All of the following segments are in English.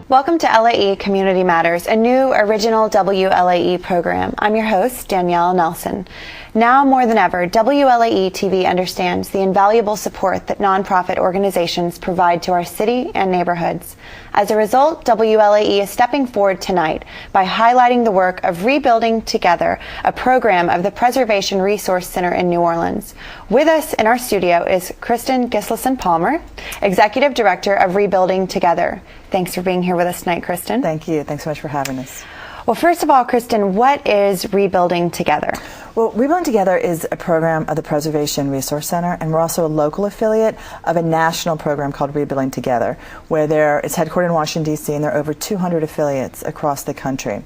Welcome to LAE Community Matters, a new original WLAE program. I'm your host, Danielle Nelson. Now more than ever, WLAE TV understands the invaluable support that nonprofit organizations provide to our city and neighborhoods. As a result, WLAE is stepping forward tonight by highlighting the work of Rebuilding Together, a program of the Preservation Resource Center in New Orleans. With us in our studio is Kristen Gislason-Palmer, Executive Director of Rebuilding Together. Thanks for being here with us tonight, Kristen. Thank you. Thanks so much for having us. Well, first of all, Kristen, what is Rebuilding Together? Well, Rebuilding Together is a program of the Preservation Resource Center, and we're also a local affiliate of a national program called Rebuilding Together, where it's headquartered in Washington, D.C., and there are over 200 affiliates across the country.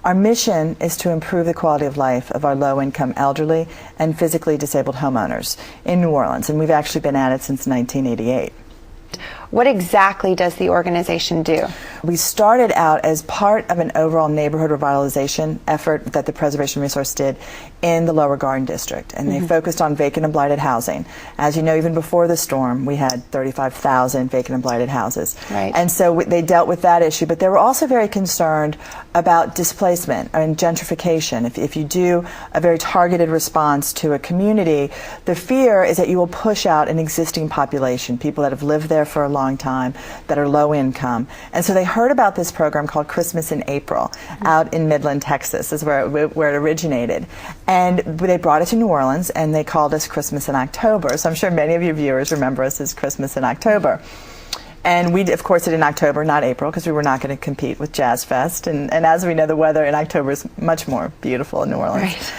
Our mission is to improve the quality of life of our low-income elderly and physically disabled homeowners in New Orleans, and we've actually been at it since 1988. What exactly does the organization do? We started out as part of an overall neighborhood revitalization effort that the Preservation Resource did in the Lower Garden District, and they focused on vacant and blighted housing. As you know, even before the storm, we had 35,000 vacant and blighted houses. Right. And so they dealt with that issue, but they were also very concerned about displacement and gentrification. If you do a very targeted response to a community, the fear is that you will push out an existing population, people that have lived there for a long time, that are low income. And so they heard about this program called Christmas in April out in Midland, Texas, is where it originated. And they brought it to New Orleans, and they called us Christmas in October. So I'm sure many of your viewers remember us as Christmas in October. And we, of course, did it in October, not April, because we were not going to compete with Jazz Fest. And as we know, the weather in October is much more beautiful in New Orleans. Right.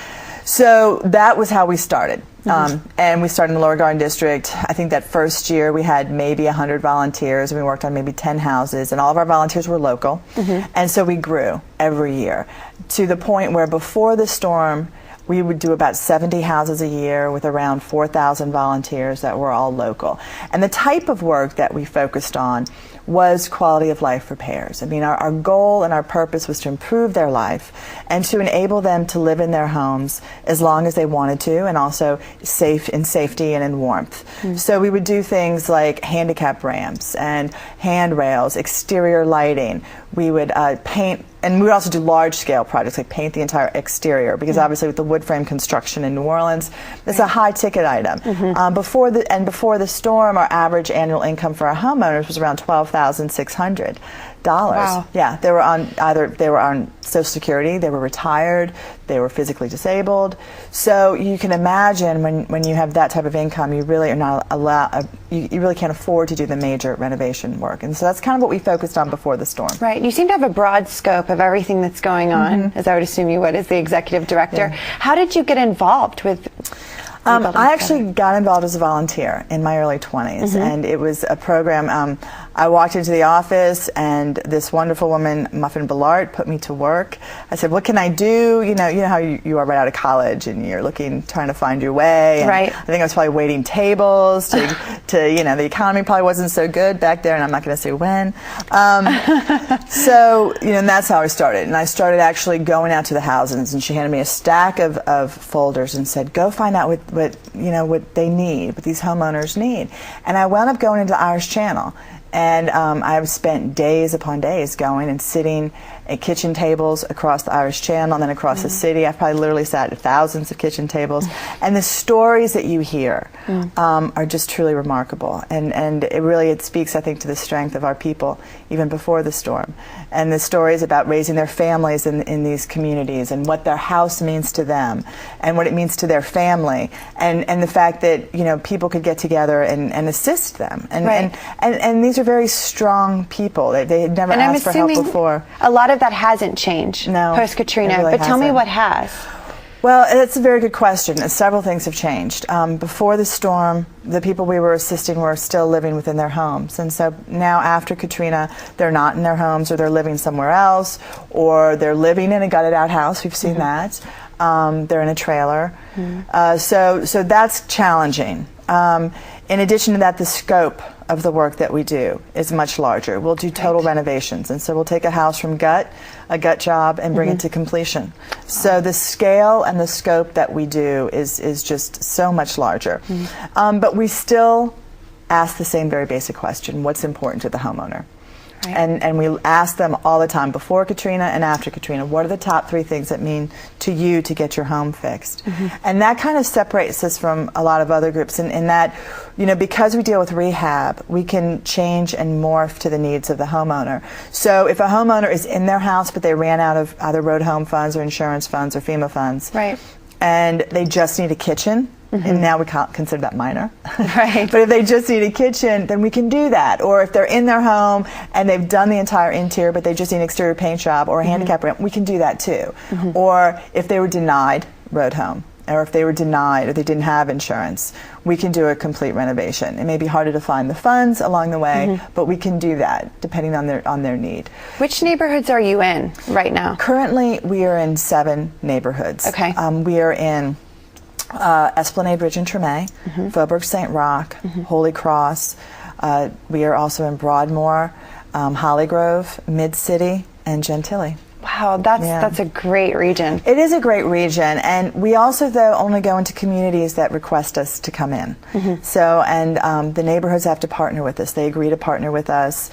So that was how we started. And we started in the Lower Garden District. I think that first year we had maybe 100 volunteers, and we worked on maybe 10 houses, and all of our volunteers were local. And so we grew every year to the point where before the storm, we would do about 70 houses a year with around 4,000 volunteers that were all local. And the type of work that we focused on was quality of life repairs. I mean, our goal and our purpose was to improve their life and to enable them to live in their homes as long as they wanted to, and also in safety and in warmth. So we would do things like handicap ramps and handrails, exterior lighting. We would paint, and we would also do large-scale projects like paint the entire exterior, because obviously with the wood frame construction in New Orleans, it's a high-ticket item. Before the storm, our average annual income for our homeowners was around $12,600. Wow. Yeah, they were on Social Security, they were retired, they were physically disabled. So you can imagine when you have that type of income, you really are not allowed. You really can't afford to do the major renovation work, and so that's kind of what we focused on before the storm. Right. You seem to have a broad scope of everything that's going on, as I would assume you would as the executive director. Yeah. How did you get involved with? I actually got involved as a volunteer in my early 20s, and it was a program. I walked into the office, and this wonderful woman, Muffin Ballart, put me to work. I said, "What can I do?" You know how you are right out of college, and you're trying to find your way. And right. I think I was probably waiting tables to the economy probably wasn't so good back there, and I'm not going to say when. So and that's how I started. And I started actually going out to the houses, and she handed me a stack of folders and said, "Go find out what they need, what these homeowners need." And I wound up going into the Irish Channel. And I've spent days upon days going and sitting at kitchen tables across the Irish Channel and then across the city. I've probably literally sat at thousands of kitchen tables. And the stories that you hear are just truly remarkable. And it speaks, I think, to the strength of our people, even before the storm. And the stories about raising their families in these communities, and what their house means to them, and what it means to their family, and the fact that people could get together and assist them. And these are very strong people. They had never asked for help before. A lot of that hasn't changed post-Katrina, really but tell me what has. Well, that's a very good question. Several things have changed. Before the storm, the people we were assisting were still living within their homes. And so now after Katrina, they're not in their homes, or they're living somewhere else, or they're living in a gutted out house. We've seen that. They're in a trailer. So that's challenging. In addition to that, the scope of the work that we do is much larger. We'll do total renovations, and so we'll take a house from a gut job, and bring it to completion. So the scale and the scope that we do is just so much larger. But we still ask the same very basic question: what's important to the homeowner? Right. And we ask them all the time, before Katrina and after Katrina, what are the top 3 things that mean to you to get your home fixed? And that kind of separates us from a lot of other groups in that, because we deal with rehab, we can change and morph to the needs of the homeowner. So if a homeowner is in their house but they ran out of either road home funds or insurance funds or FEMA funds, right, and they just need a kitchen, and now we consider that minor. Right. But if they just need a kitchen, then we can do that. Or if they're in their home and they've done the entire interior, but they just need an exterior paint job or a handicap ramp, we can do that too. Or if they were denied road home, or if they were denied or they didn't have insurance, we can do a complete renovation. It may be harder to find the funds along the way, but we can do that depending on their need. Which neighborhoods are you in right now? Currently, we are in 7 neighborhoods. Okay. We are in Esplanade Ridge and Tremay, Faubourg St. Roch, Holy Cross. We are also in Broadmoor, Hollygrove, Mid-City, and Gentilly. Wow, that's a great region. It is a great region, and we also, though, only go into communities that request us to come in. So, and the neighborhoods have to partner with us. They agree to partner with us.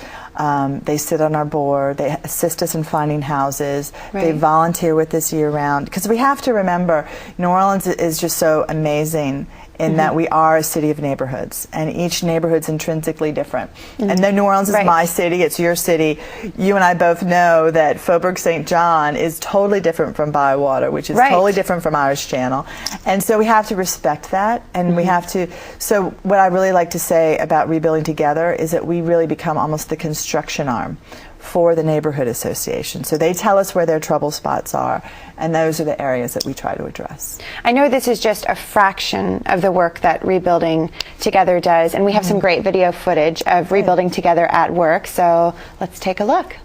They sit on our board. They assist us in finding houses. Right. They volunteer with us year-round. Because we have to remember, New Orleans is just so amazing in that we are a city of neighborhoods, and each neighborhood's intrinsically different. And then New Orleans is my city, it's your city. You and I both know that Faubourg St. John is totally different from Bywater, which is totally different from Irish Channel. And so we have to respect that, and we have to, so what I really like to say about Rebuilding Together is that we really become almost the construction arm for the neighborhood association. So they tell us where their trouble spots are, and those are the areas that we try to address. I know this is just a fraction of the work that Rebuilding Together does, and we have some great video footage of Rebuilding Together at work, so let's take a look.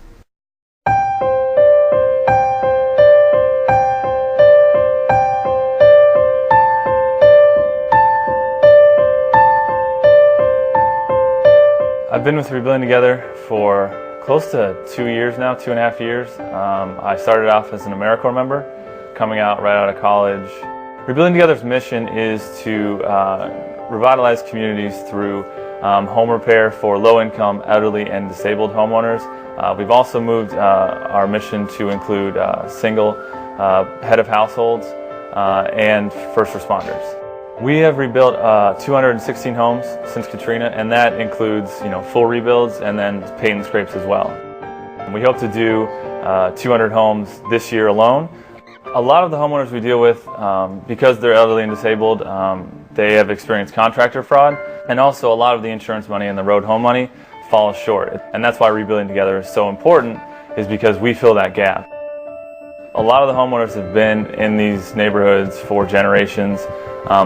I've been with Rebuilding Together for close to 2 years now, 2.5 years. I started off as an AmeriCorps member, coming out right out of college. Rebuilding Together's mission is to revitalize communities through home repair for low-income, elderly, and disabled homeowners. We've also moved our mission to include single head of households and first responders. We have rebuilt 216 homes since Katrina, and that includes, full rebuilds and then paint and scrapes as well. We hope to do 200 homes this year alone. A lot of the homeowners we deal with, because they're elderly and disabled, they have experienced contractor fraud, and also a lot of the insurance money and the road home money falls short. And that's why Rebuilding Together is so important, is because we fill that gap. A lot of the homeowners have been in these neighborhoods for generations.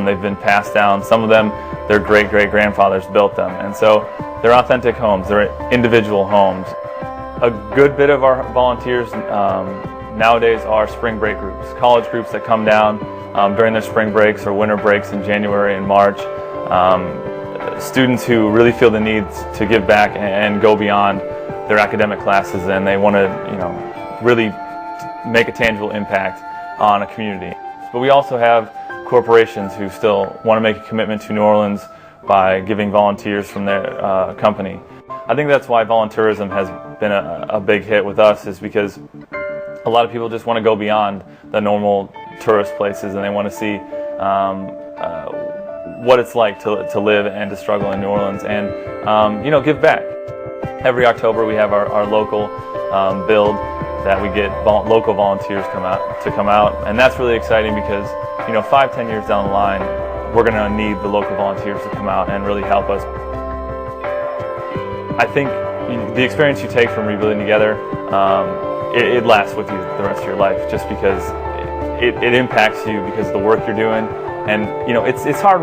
They've been passed down. Some of them, their great-great-grandfathers built them. And so they're authentic homes. They're individual homes. A good bit of our volunteers nowadays are spring break groups, college groups that come down during their spring breaks or winter breaks in January and March. Students who really feel the need to give back and go beyond their academic classes, and they want to, really make a tangible impact on a community. But we also have corporations who still want to make a commitment to New Orleans by giving volunteers from their company. I think that's why volunteerism has been a big hit with us, is because a lot of people just want to go beyond the normal tourist places, and they want to see what it's like to live and to struggle in New Orleans and give back. Every October we have our local build that we get local volunteers to come out, and that's really exciting because 5-10 years down the line we're going to need the local volunteers to come out and really help us. I think the experience you take from Rebuilding Together, it lasts with you the rest of your life, just because it impacts you because of the work you're doing, and it's hard